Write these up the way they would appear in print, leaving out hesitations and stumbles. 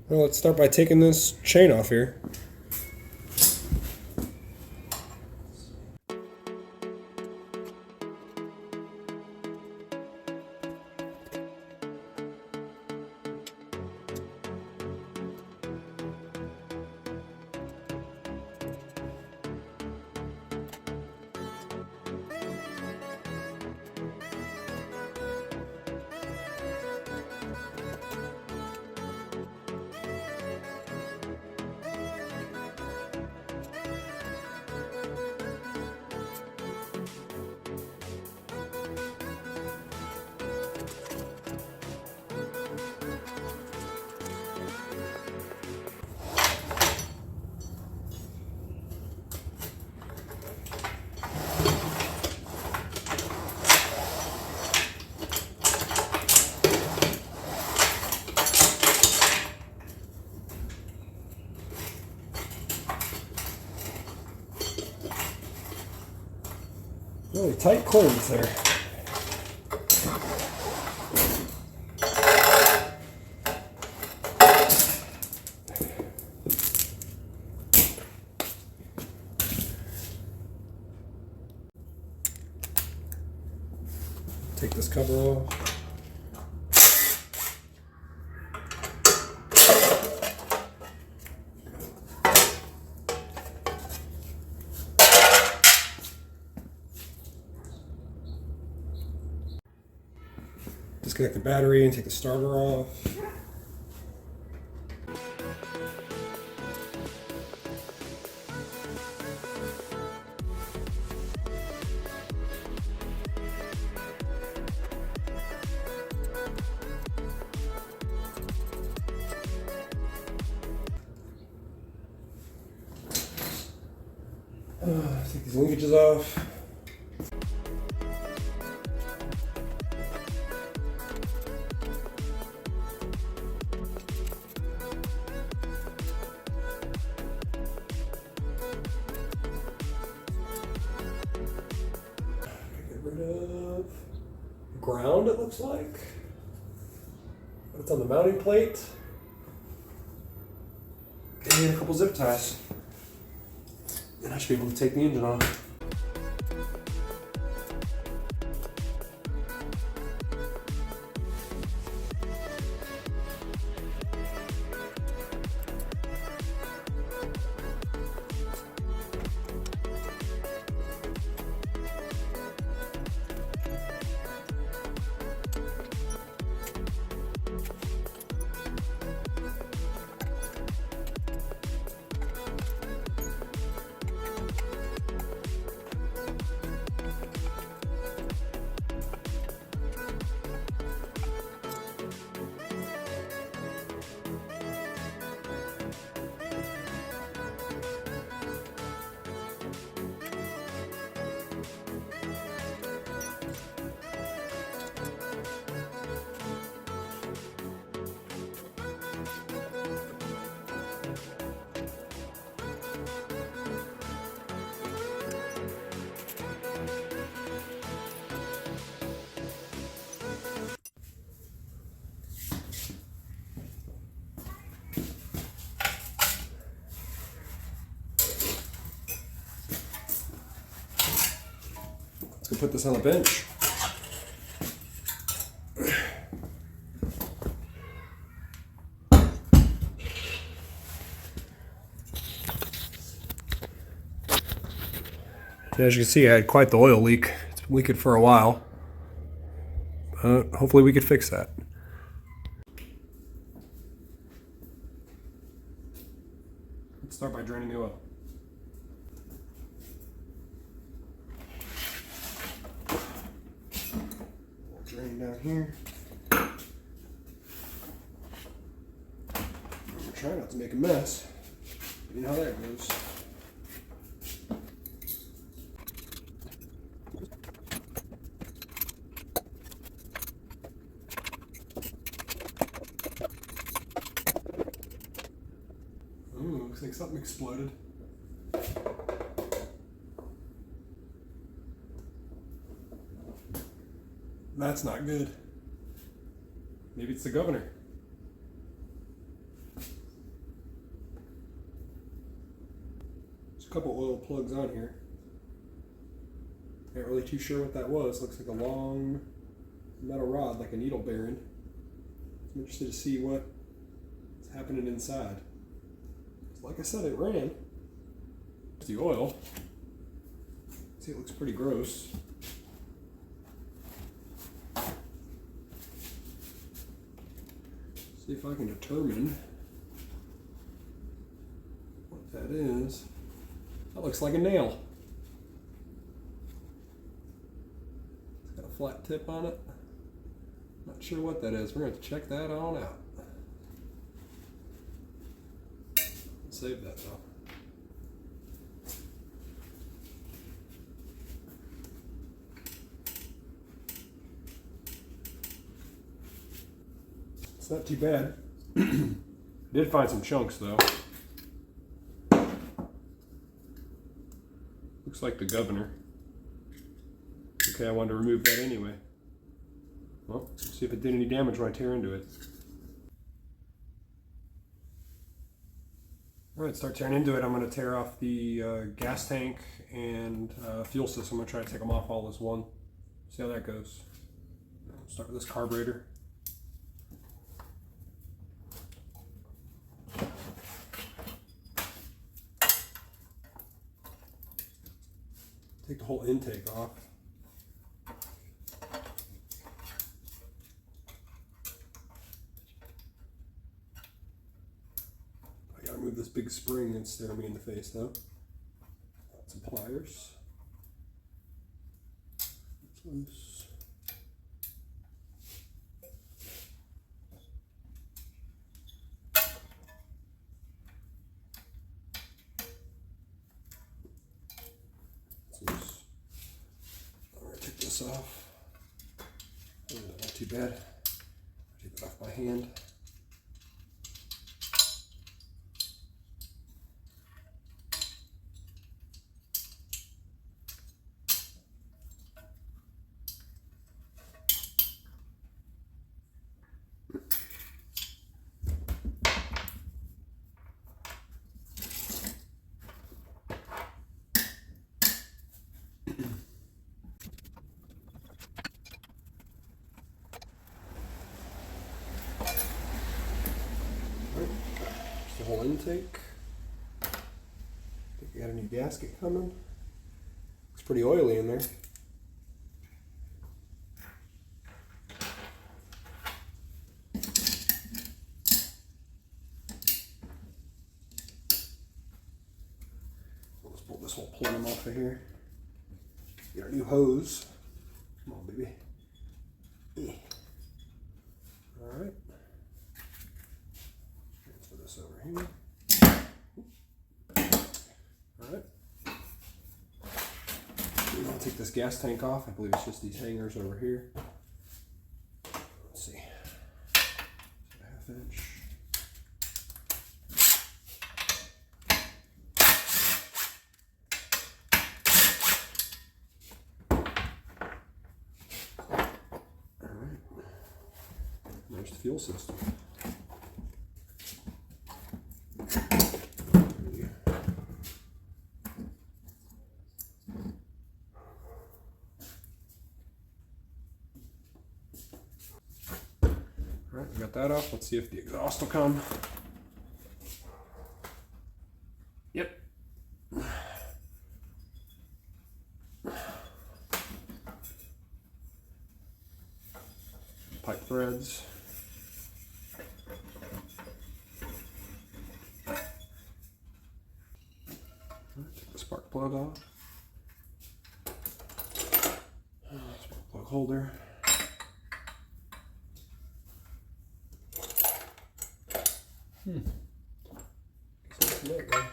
Well, let's start by taking this chain off here. Really tight clearance there. Take this cover off. Disconnect the battery and take the starter off. Take these linkages off. Get rid of ground, it looks like. It's on the mounting plate. And a couple zip ties. And I should be able to take the engine off. Let's go put this on the bench. As you can see, I had quite the oil leak. It's been leaking for a while. But hopefully we could fix that. Let's start by draining the oil. Drain down here. I'm trying not to make a mess. You know how that goes. Ooh, looks like something exploded. That's not good. Maybe it's the governor. a couple oil plugs on here. Not really too sure what that was. Looks like a long metal rod, like a needle bearing. I'm interested to see what's happening inside. Like I said, it ran. The oil. See, it looks pretty gross. See if I can determine what that is. That looks like a nail. It's got a flat tip on it. Not sure what that is. We're going to have to check that on out. Save that though. It's not too bad. Did find some chunks though. Looks like the governor. Okay, I wanted to remove that anyway. Well, let's see if it did any damage when I tear into it. Alright, start tearing into it. I'm going to tear off the gas tank and fuel system. I'm going to try to take them off all as one. See how that goes. Start with this carburetor. Take the whole intake off. I gotta move this big spring that's staring me in the face though. Got some pliers. It's loose. I'm gonna take this off. Oh, not too bad. Take it off my hand. The whole intake. Think we got a new gasket coming. Looks pretty oily in there. Let's pull this whole plumb off of here. Get our new hose. Come on, baby. All right. This over here. Alright. I'll take this gas tank off. I believe it's just these hangers over here. Let's see. A 1/2 inch. Alright. There's the fuel system. Alright, we got that off. Let's see if the exhaust will come. Yep. Pipe threads. Take the spark plug off. Spark plug holder. That way.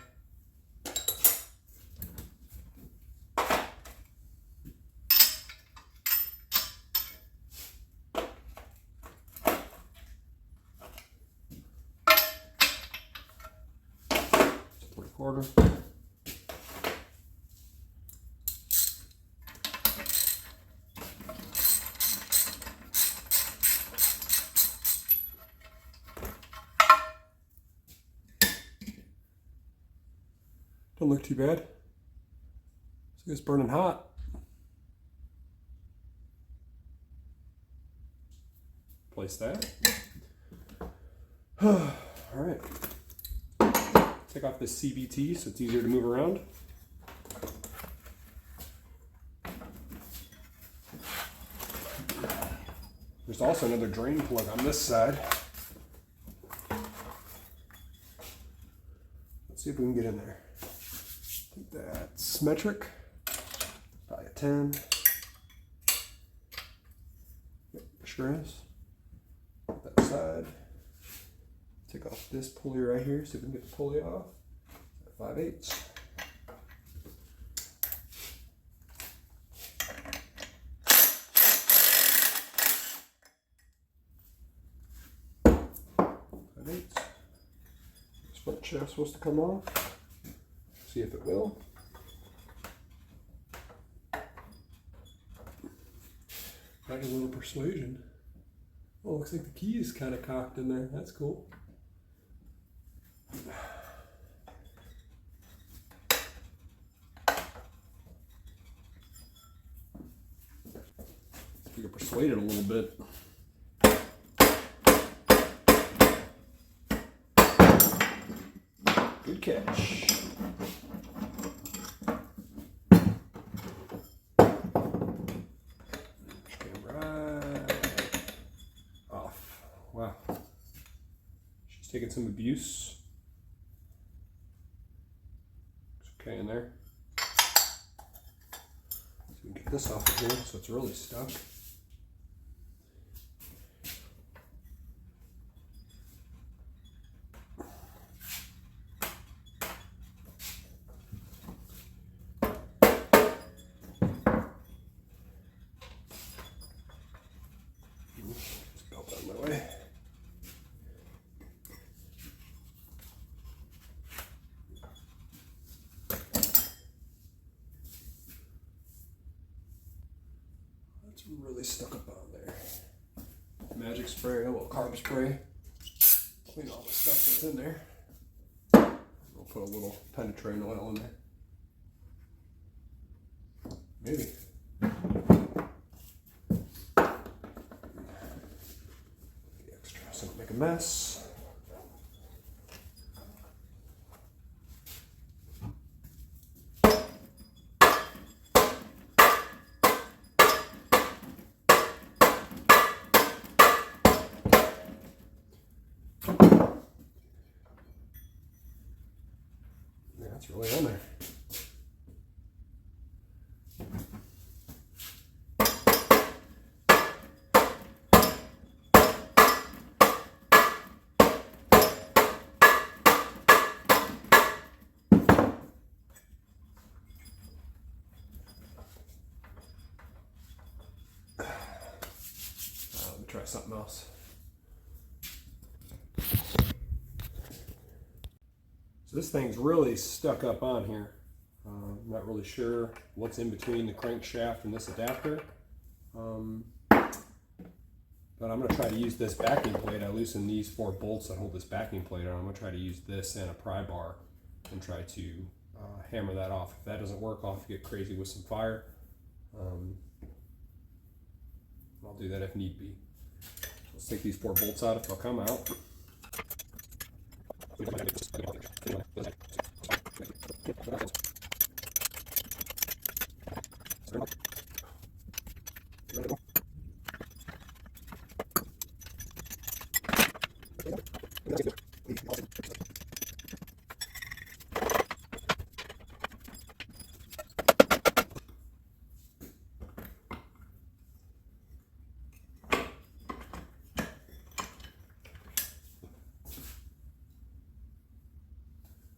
It's 3/4. Don't look too bad. See, it's burning hot. Place that. All right. Take off this CVT so it's easier to move around. There's also another drain plug on this side. Let's see if we can get in there. I think that's metric. Probably a 10. Yep, sure is. That side. Take off this pulley right here, see if we can get the pulley off. 5/8. This front shaft's supposed to come off. See if it will. Got a little persuasion. Oh, looks like the key is kind of cocked in there. That's cool. You can persuade it a little bit. Good catch. Right off. Wow. She's taking some abuse. Looks okay in there. So we can get this off of here so it's really stuck. Really stuck up on there. Magic spray, a little carb spray. Clean all the stuff that's in there. We'll put a little penetrating oil in there. Maybe. The extra so don't make a mess. That's really on there. Let me try something else. This thing's really stuck up on here. I'm not really sure what's in between the crankshaft and this adapter. But I'm going to try to use this backing plate. I loosened these 4 bolts that hold this backing plate on. I'm going to try to use this and a pry bar and try to hammer that off. If that doesn't work, I'll have to get crazy with some fire. I'll do that if need be. Let's take these 4 bolts out if they'll come out.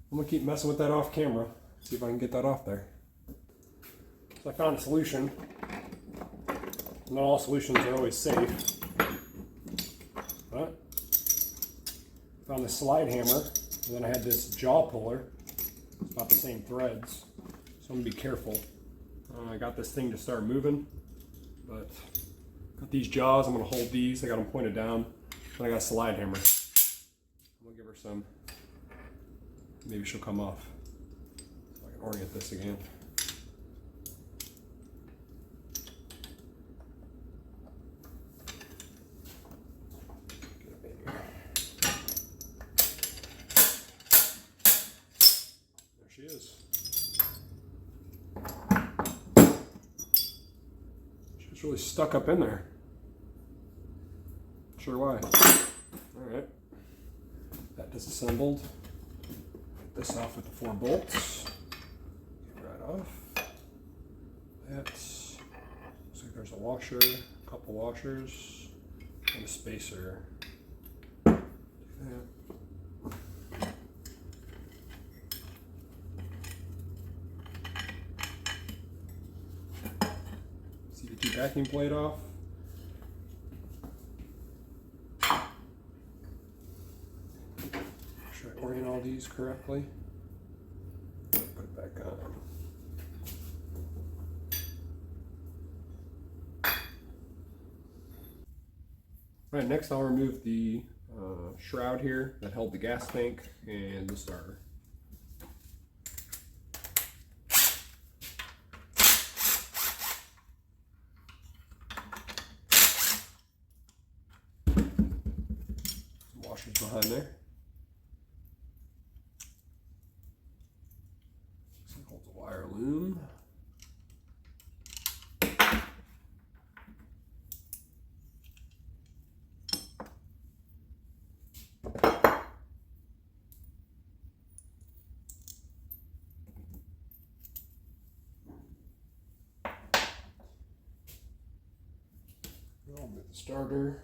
I'm gonna keep messing with that off camera, see if I can get that off there. So I found a solution. Not all solutions are always safe, but I found this slide hammer, and then I had this jaw puller. It's about the same threads, so I'm gonna be careful. I got this thing to start moving, but got these jaws. I'm gonna hold these. I got them pointed down. Then I got a slide hammer. I'm gonna give her some. Maybe she'll come off. So orient this again. There she is. She's really stuck up in there. Not sure why. Alright. That disassembled. Get this off with the 4 bolts. Get right off. That. Looks like there's a washer, a couple washers, and a spacer. Do that. CVT backing plate off. Make sure I orient all these correctly. Put it back on. Alright, next I'll remove the shroud here that held the gas tank and the starter. Washers behind there. This holds a wire loom. I'll move the starter.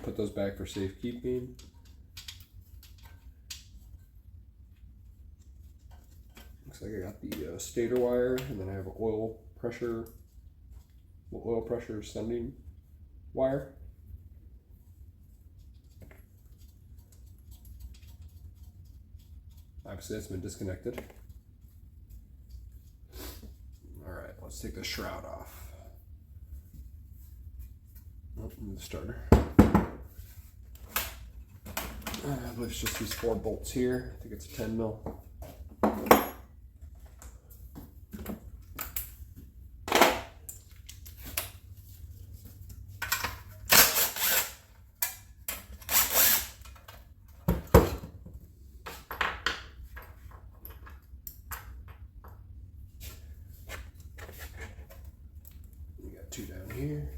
Put those back for safekeeping. Looks like I got the stator wire, and then I have an oil pressure sending wire. Obviously that's been disconnected. Alright, let's take the shroud off. Oh, the starter. I believe it's just these 4 bolts here. I think it's a 10 mil. You got 2 down here.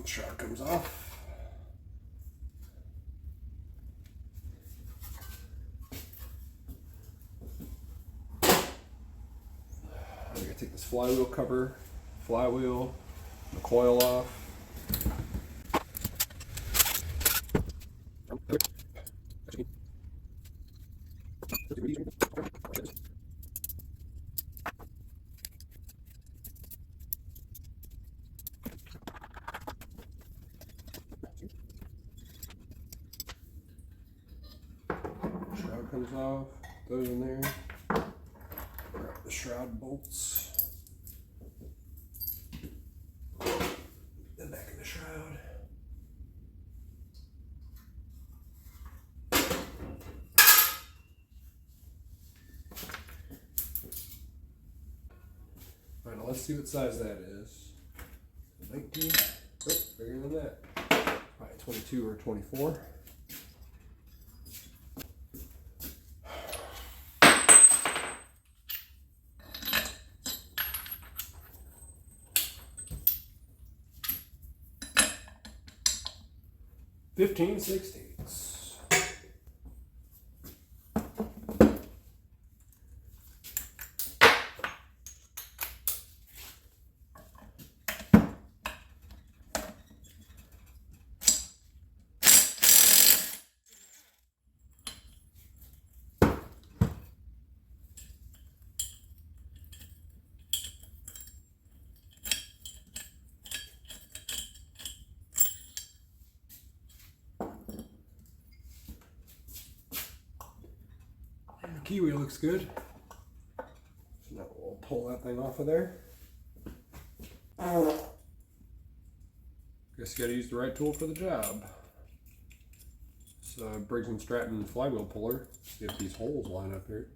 Shroud comes off. I'm gonna take this flywheel cover, the coil off. Shroud comes off, those in there. Grab the shroud bolts. Then back in the shroud. Alright, now let's see what size that is. 19, oh, bigger than that. Probably 22 or 24. Fifteen sixteenths. kiwi looks good. Now we'll pull that thing off of there. Guess you gotta use the right tool for the job. It's a Briggs and Stratton flywheel puller. See if these holes line up here.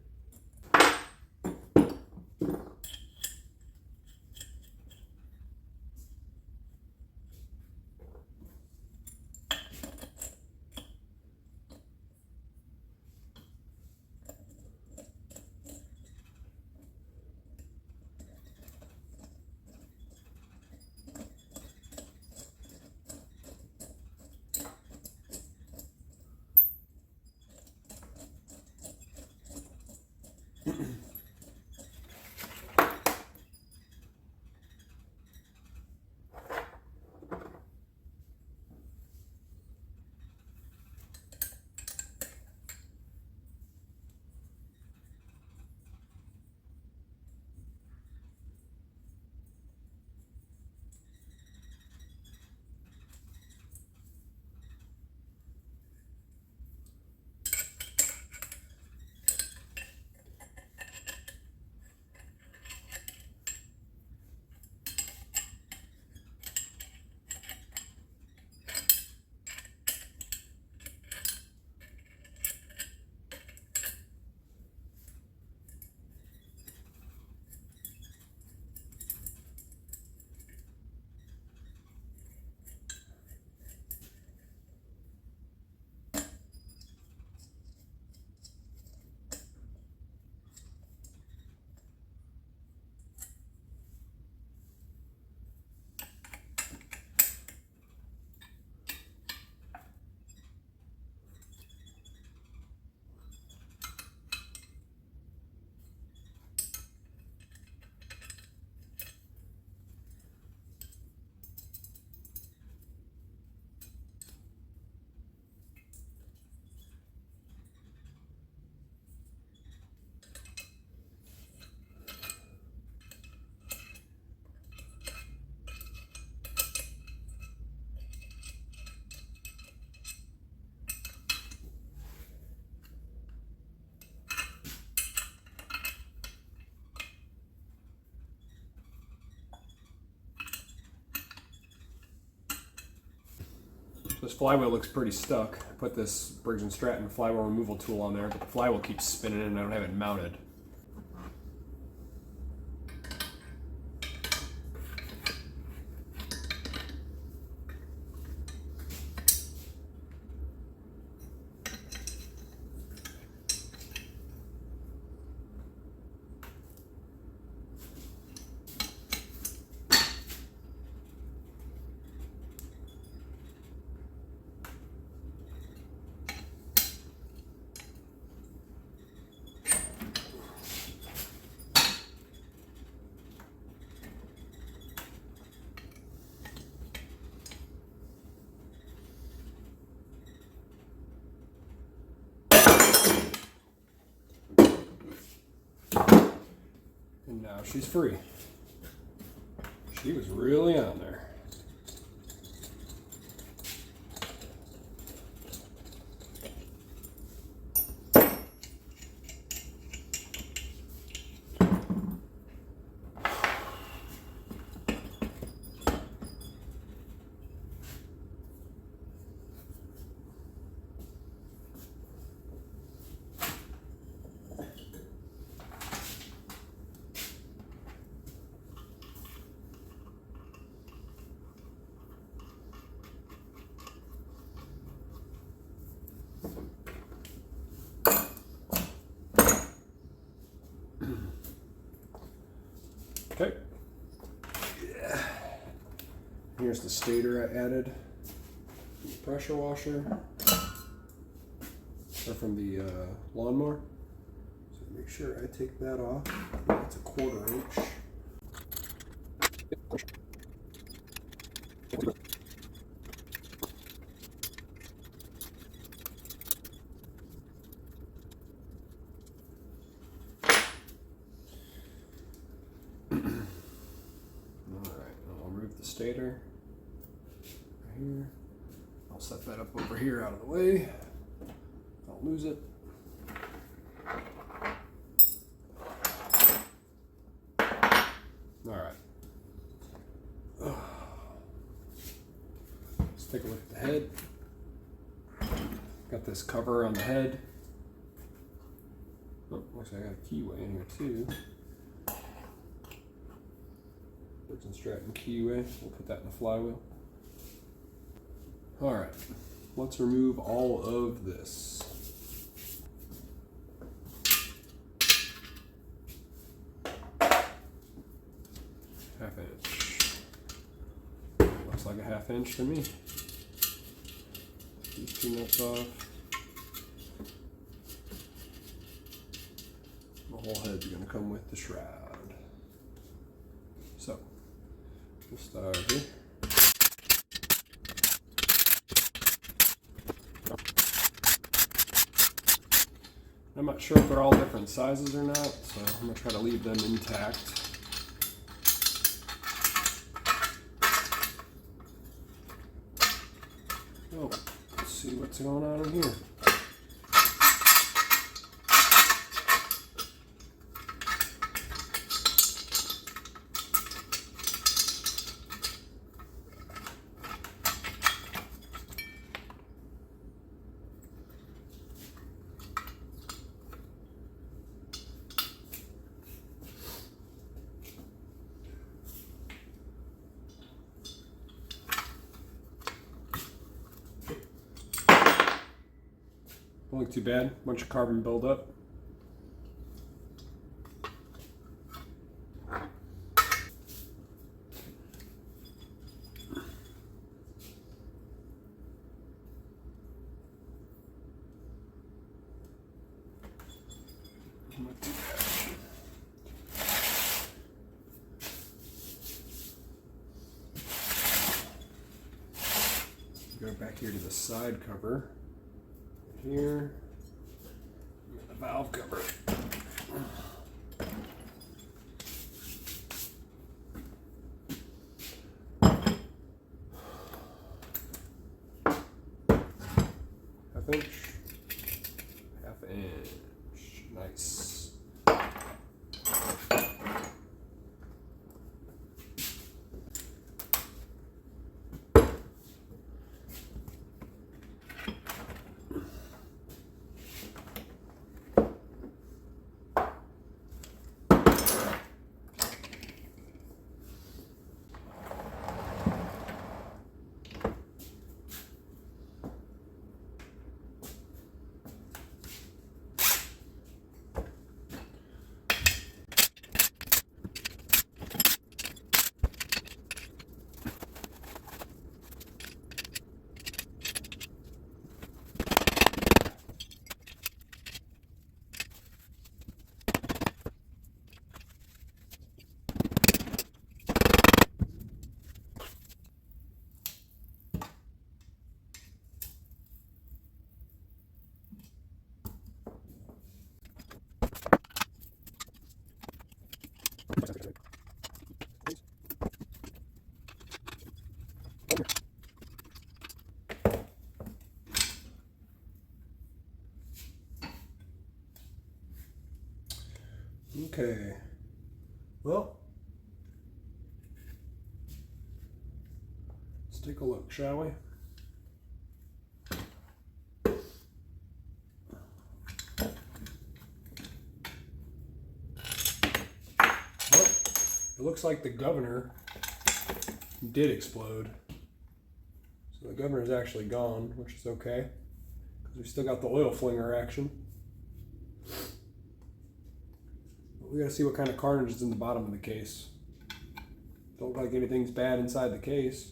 This flywheel looks pretty stuck. I put this Briggs and Stratton flywheel removal tool on there, but the flywheel keeps spinning and I don't have it mounted. And now she's free. She was really on there. Okay. Yeah. Here's the stator I added. The pressure washer. Or from the lawnmower. So make sure I take that off. That's a 1/4 inch. Stator right here. I'll set that up over here out of the way. I'll lose it. Take a look at the head. Got this cover on the head. Oh, looks like I got a keyway in here too. Briggs and Stratton keyway. We'll put that in the flywheel. All right, let's remove all of this. Half inch. Looks like a half inch to me. These two nuts off. The whole head's gonna come with the shroud. So, we'll start here. I'm not sure if they're all different sizes or not, so I'm gonna try to leave them intact. Oh, let's see what's going on in here. Don't look too bad. Bunch of carbon buildup. Go back here to the side cover. Here, the valve cover. Half inch, half inch, nice. Okay, well, let's take a look, shall we? Well, it looks like the governor did explode. So the governor is actually gone, which is okay, because we still got the oil flinger action. We gotta see what kind of carnage is in the bottom of the case. Don't look like anything's bad inside the case.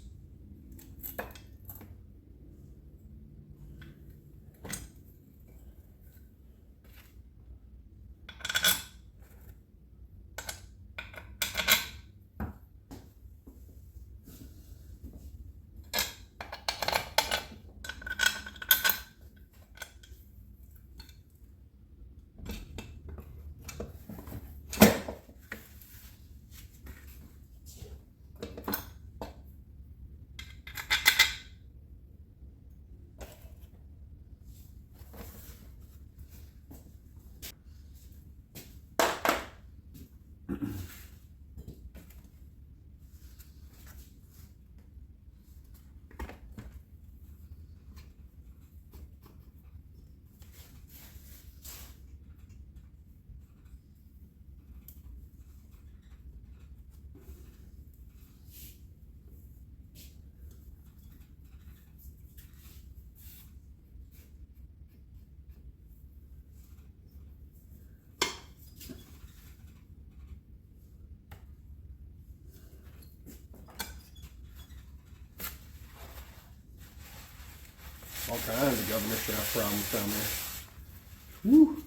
All kinds of governor shaft problems down there. Woo!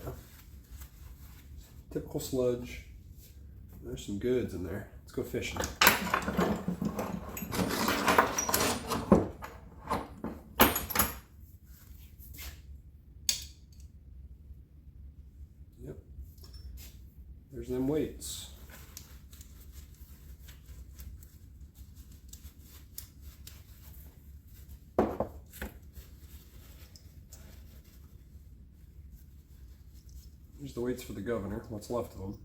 Yeah. Typical sludge. There's some goods in there. Let's go fishing. Yep. There's them weights. There's the weights for the governor, what's left of them.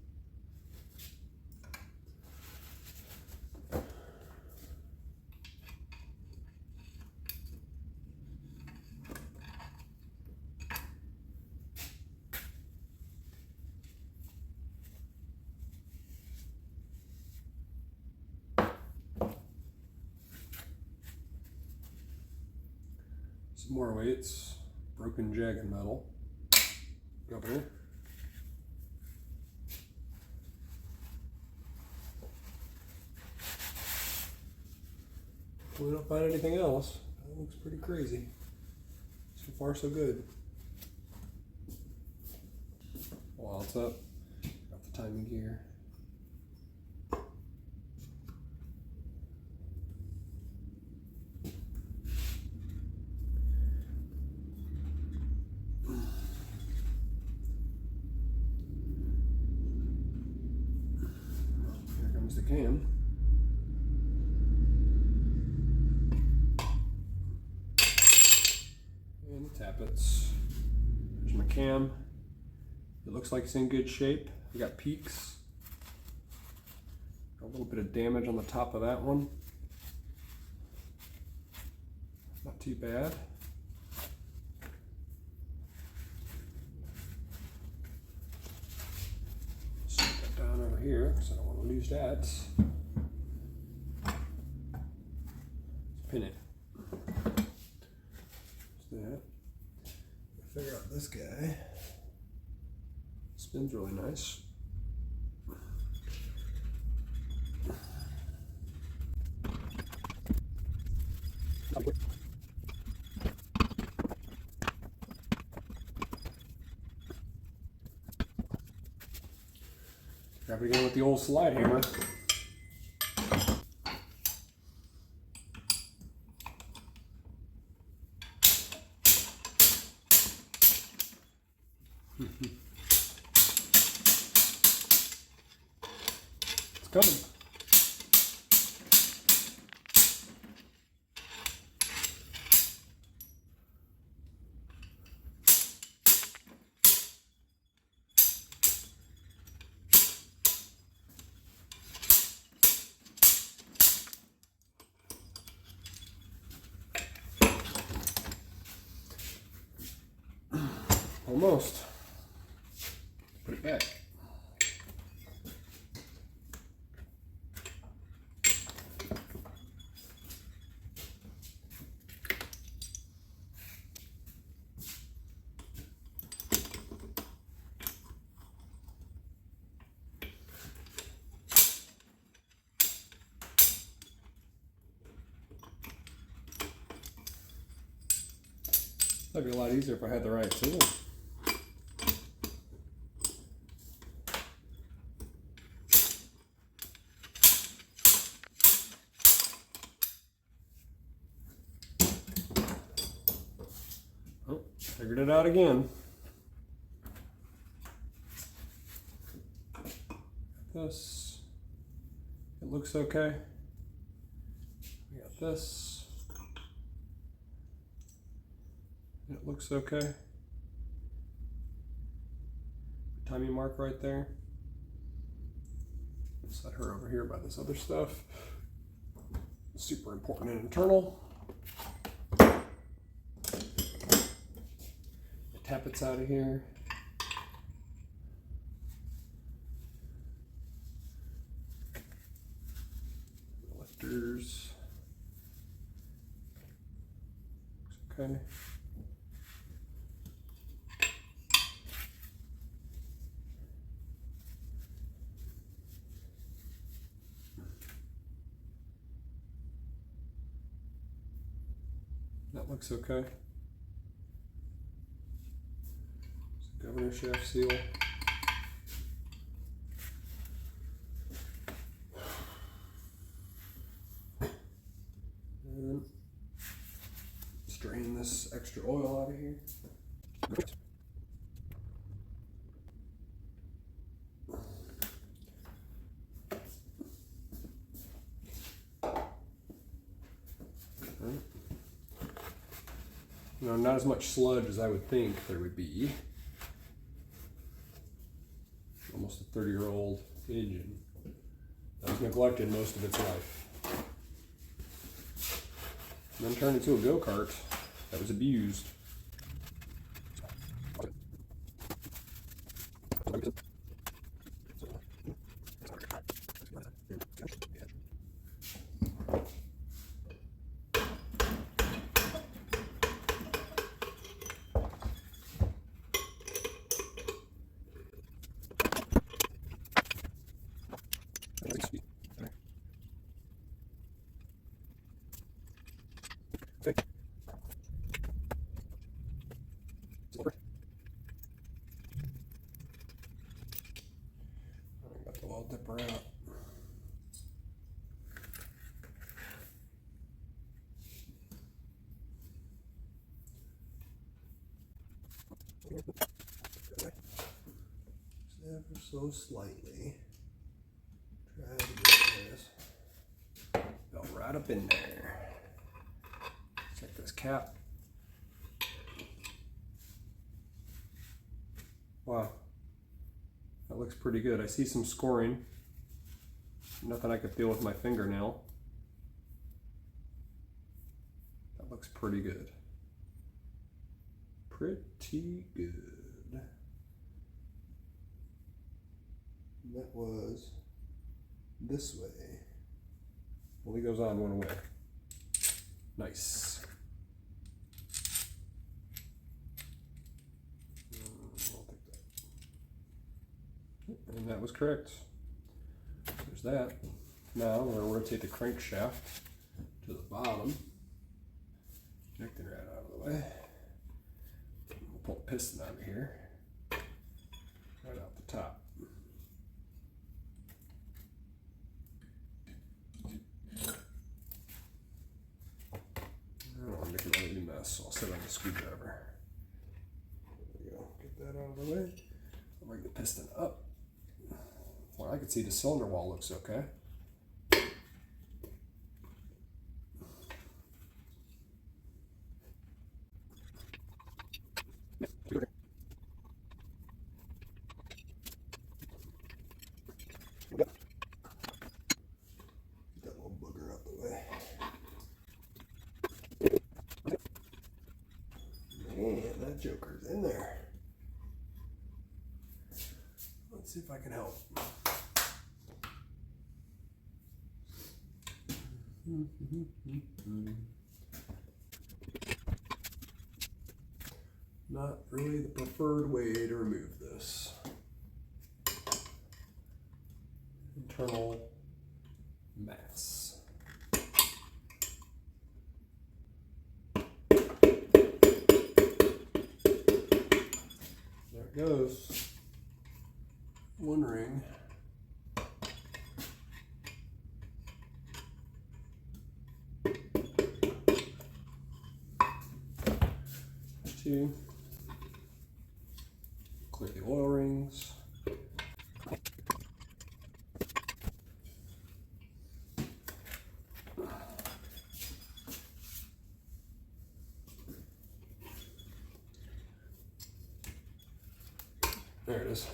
Some more weights, broken jagged metal, governor. We don't find anything else. That looks pretty crazy. So far, so good. While it's up, got the timing gear. Here comes the cam. Tappets. There's my cam. It looks like it's in good shape. We got peaks. Got a little bit of damage on the top of that one. Not too bad. Set that down over here because I don't want to lose that. Let's pin it. That. Figure out this guy. Spins really nice. Grab it again with the old slide hammer. It's coming. Almost. Put it back. That'd be a lot easier if I had the right tool. Oh, figured it out again. This, it looks okay. We got this. It looks okay. Timing mark right there. Set her over here by this other stuff. Super important and internal. The tappets out of here. Lifters. Looks okay. That looks okay. Governor shaft seal. And let's drain this extra oil out of here. You know, not as much sludge as I would think there would be. Almost a 30-year-old engine that was neglected most of its life. And then turned into a go-kart that was abused. Got the oil dipper out. Ever so slightly. Try to get this. Go right up in there. Check this cap. Wow. That looks pretty good. I see some scoring. Nothing I could feel with my fingernail. That looks pretty good. Pretty good. That was this way. Only goes on one way. Nice. I'll take that. And that was correct. There's that. Now I'm going to rotate the crankshaft to the bottom. Connecting right out of the way. We'll pull the piston out of here. Right out the top. I don't want to make another new mess, so I'll set on the screwdriver. There we go. Get that out of the way. I'll bring the piston up. Well, I can see the cylinder wall looks okay. Joker's in there. Let's see if I can help. Not really the preferred way to remove this. Internal mass. Goes. Wondering to clear the oil rings. There it is.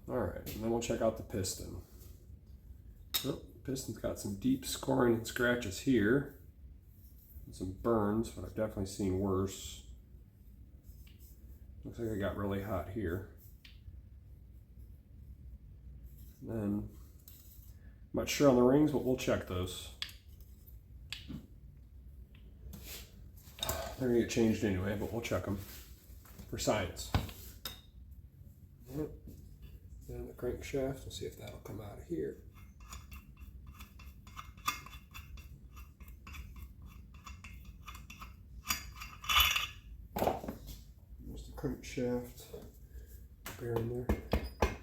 All right, and then we'll check out the piston. Oh, piston's got some deep scoring and scratches here. And some burns, but I've definitely seen worse. Looks like I got really hot here. And then, I'm not sure on the rings, but we'll check those. They're gonna get changed anyway, but we'll check them for science. Then the crankshaft, we'll see if that'll come out of here. crankshaft bearing there.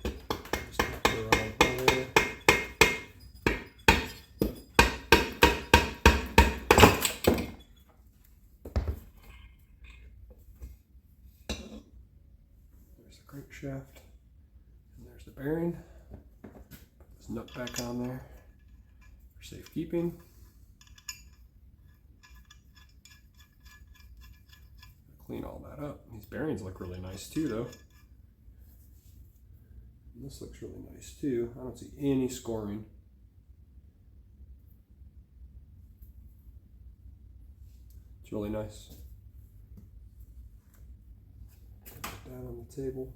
Just put the rod there. There's the crankshaft, and there's the bearing. Put this nut back on there for safekeeping. Clean all that up. These bearings look really nice too, though. And this looks really nice too. I don't see any scoring. It's really nice. Put that on the table.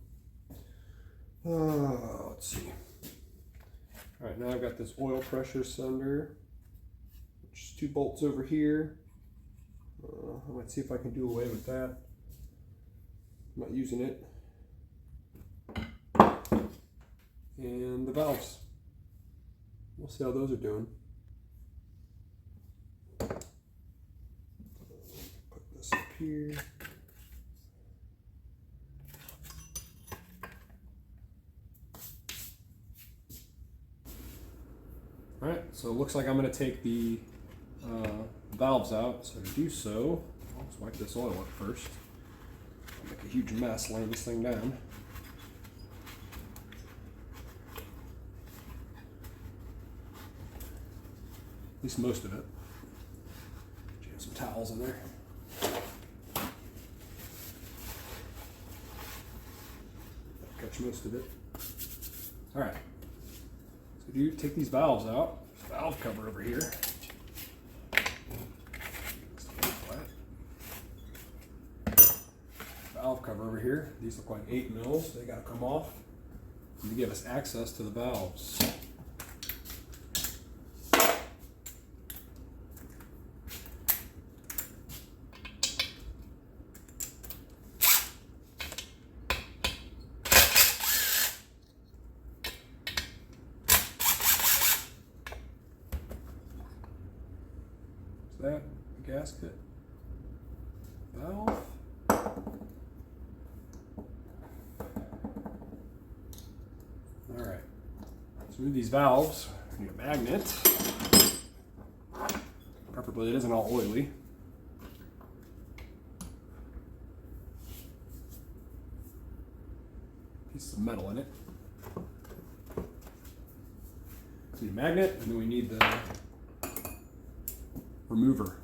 Let's see. All right, now I've got this oil pressure sender, which is 2 bolts over here. I might see if I can do away with that. I'm not using it. And the valves. We'll see how those are doing. Put this up here. All right, so it looks like I'm going to take the valves out. So to do so, let's wipe this oil up first. I'll make a huge mess laying this thing down. At least most of it. Jam some towels in there. That'll catch most of it. All right. So do take these valves out. Valve cover over here. Valve cover over here. These look like 8 mils. They got to come off to give us access to the valves. That the gasket, valve. All right, let's move these valves. We need a magnet. Preferably it isn't all oily. Piece of metal in it. We need a magnet, and then we need the remover.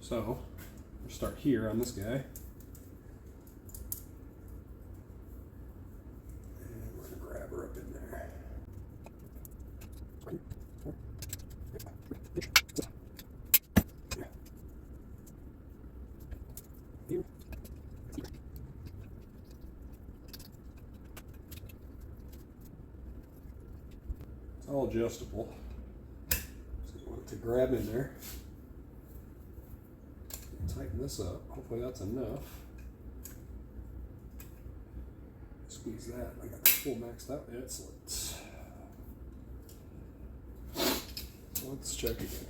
So we'll start here on this guy, and we're gonna grab her up in there. It's all adjustable. To grab in there, tighten this up. Hopefully that's enough. Squeeze that. I got the full maxed out. Excellent. Let's check again.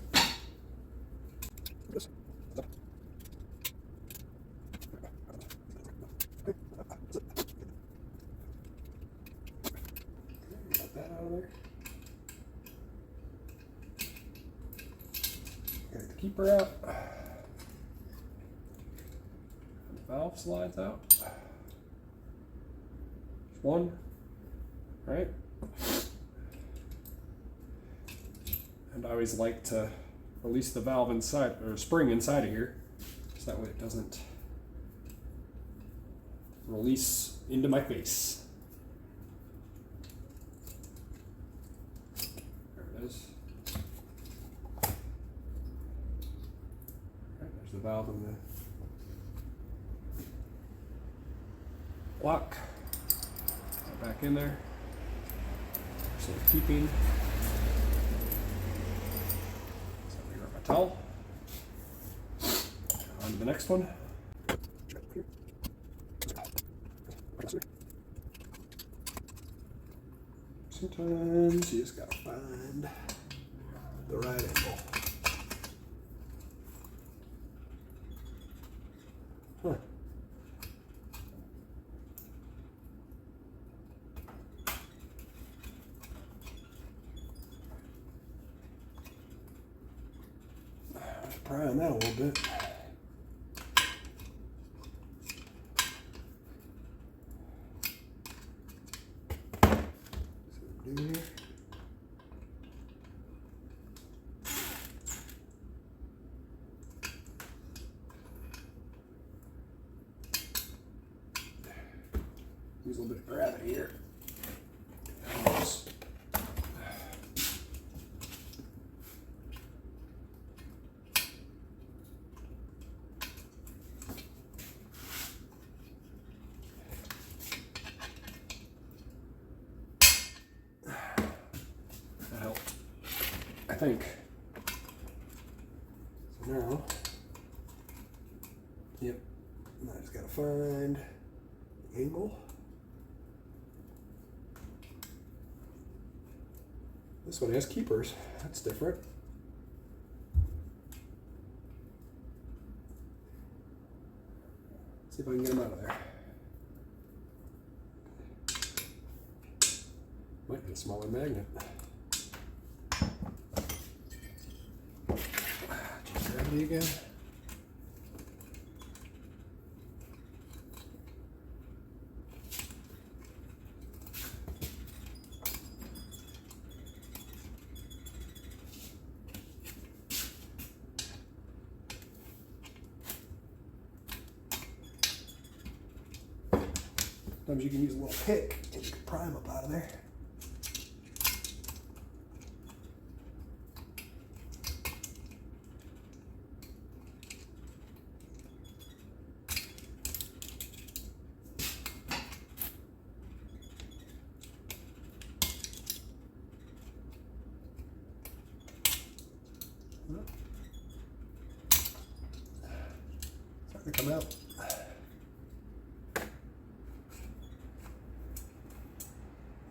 Got that out of there. Got the keeper out. The valve slides out. One, right? And I always like to release the valve inside, or spring inside of here, so that way it doesn't release into my face. There it is. Right, there's the valve in the block. Back in there. So keeping. So we grab my towel. On to the next one. Sometimes you just gotta find the right angle. Huh. pry on that a little bit. See what I'm doing here. Use a little bit of gravity here. That helped, I think. So now, yep, I just gotta find the angle. This one has keepers. That's different. See if I can get them out of there. Might be a smaller magnet. Just gravity again. Sometimes you can use a little pick and you can pry them up out of there. Starting to come out.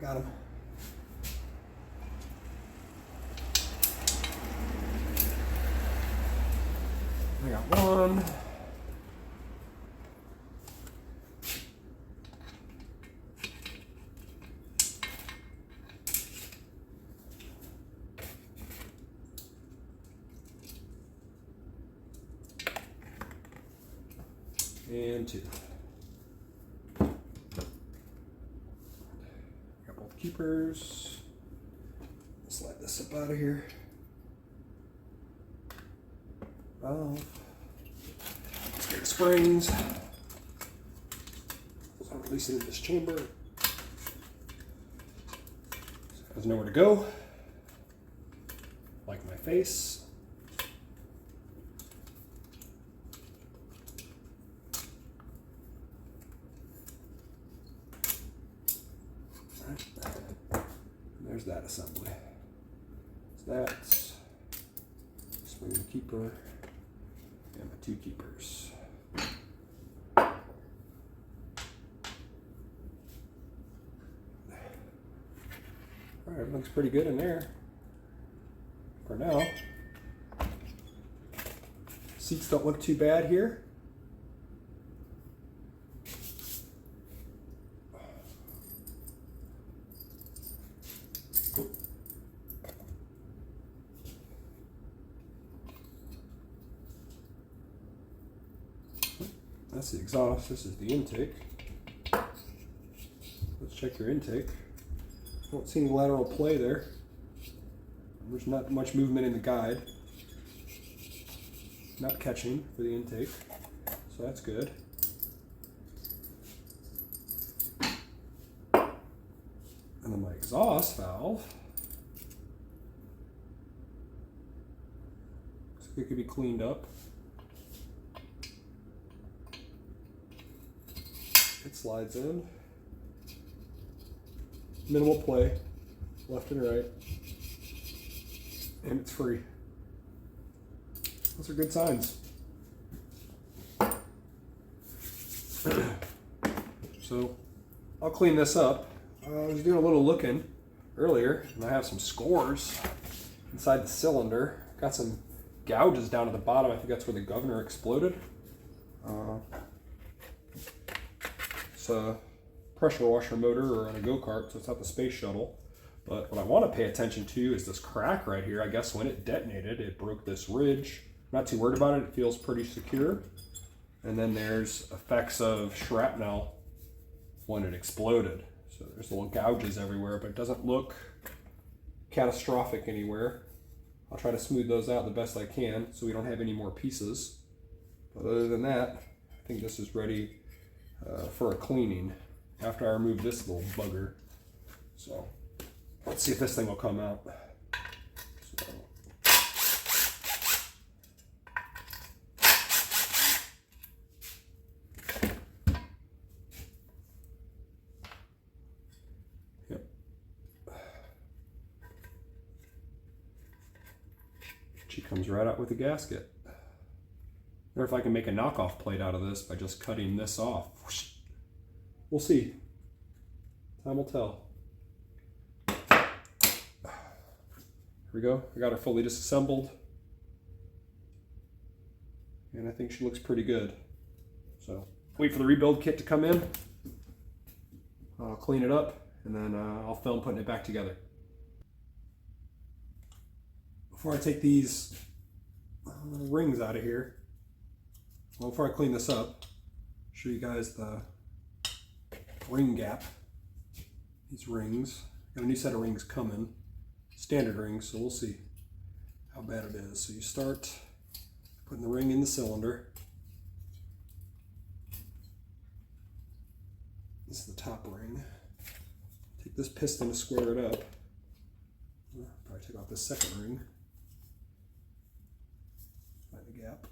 Got him. I got one. And two. Keepers. Slide this up out of here. Valve. Let's get the springs. So I'll release it in this chamber. So it has nowhere to go. Like my face. There's that assembly. So that's spring and keeper and the two keepers. Alright, everything's pretty good in there for now. Seats don't look too bad here. That's the exhaust, this is the intake. Let's check your intake. Don't see any lateral play there. There's not much movement in the guide. Not catching for the intake, so that's good. And then my exhaust valve. Looks like it could be cleaned up. It slides in. Minimal play, left and right. And it's free. Those are good signs. So I'll clean this up. I was doing a little looking earlier, and I have some scores inside the cylinder. Got some gouges down at the bottom. I think that's where the governor exploded. It's a pressure washer motor or on a go-kart, so it's not the space shuttle. But what I want to pay attention to is this crack right here. I guess when it detonated, it broke this ridge Not too worried about it. It feels pretty secure. And then there's effects of shrapnel when it exploded. So there's little gouges everywhere, but it doesn't look catastrophic anywhere. I'll try to smooth those out the best I can so we don't have any more pieces. But other than that, I think this is ready for a cleaning after I remove this little bugger. So let's see if this thing will come out. So, yep. She comes right out with the gasket. Or if I can make a knockoff plate out of this by just cutting this off. We'll see. Time will tell. Here we go. I got her fully disassembled. And I think she looks pretty good. So, wait for the rebuild kit to come in. I'll clean it up, and then I'll film putting it back together. Before I take these rings out of here, well, before I clean this up, show you guys the ring gap. These rings. Got a new set of rings coming. Standard rings, so we'll see how bad it is. So you start putting the ring in the cylinder. This is the top ring. Take this piston to square it up. Probably take off this second ring. Find the gap.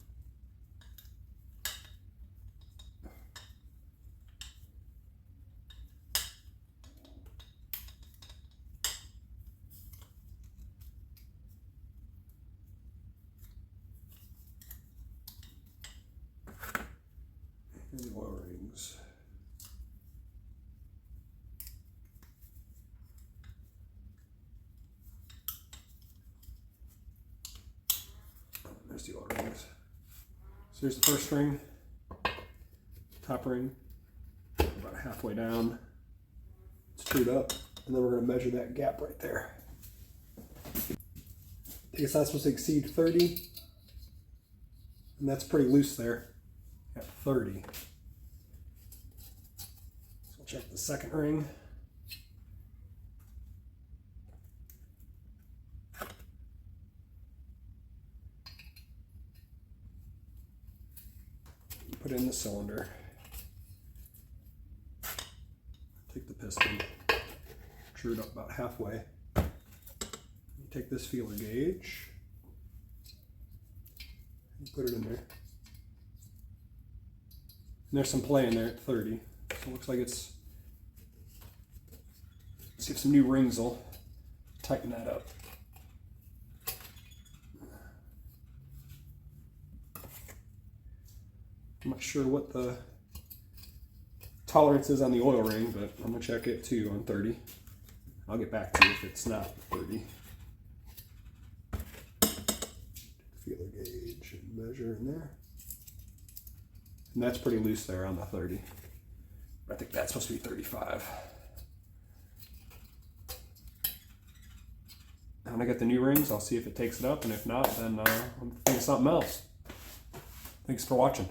And the oil rings. There's the oil rings. So here's the first ring, top ring, about halfway down. It's screwed up, and then we're going to measure that gap right there. I think it's not supposed to exceed 30, and that's pretty loose there at 30. So we'll check the second ring. Put it in the cylinder. Take the piston, screw it up about halfway. You take this feeler gauge and put it in there. And there's some play in there at 30. So it looks like it's, let's see if some new rings will tighten that up. I'm not sure what the tolerance is on the oil ring, but I'm gonna check it too on 30. I'll get back to you if it's not 30. Feeler gauge and measure in there. And that's pretty loose there on the 30. I think that's supposed to be 35. When I get the new rings, I'll see if it takes it up, and if not, then I'm thinking something else. Thanks for watching.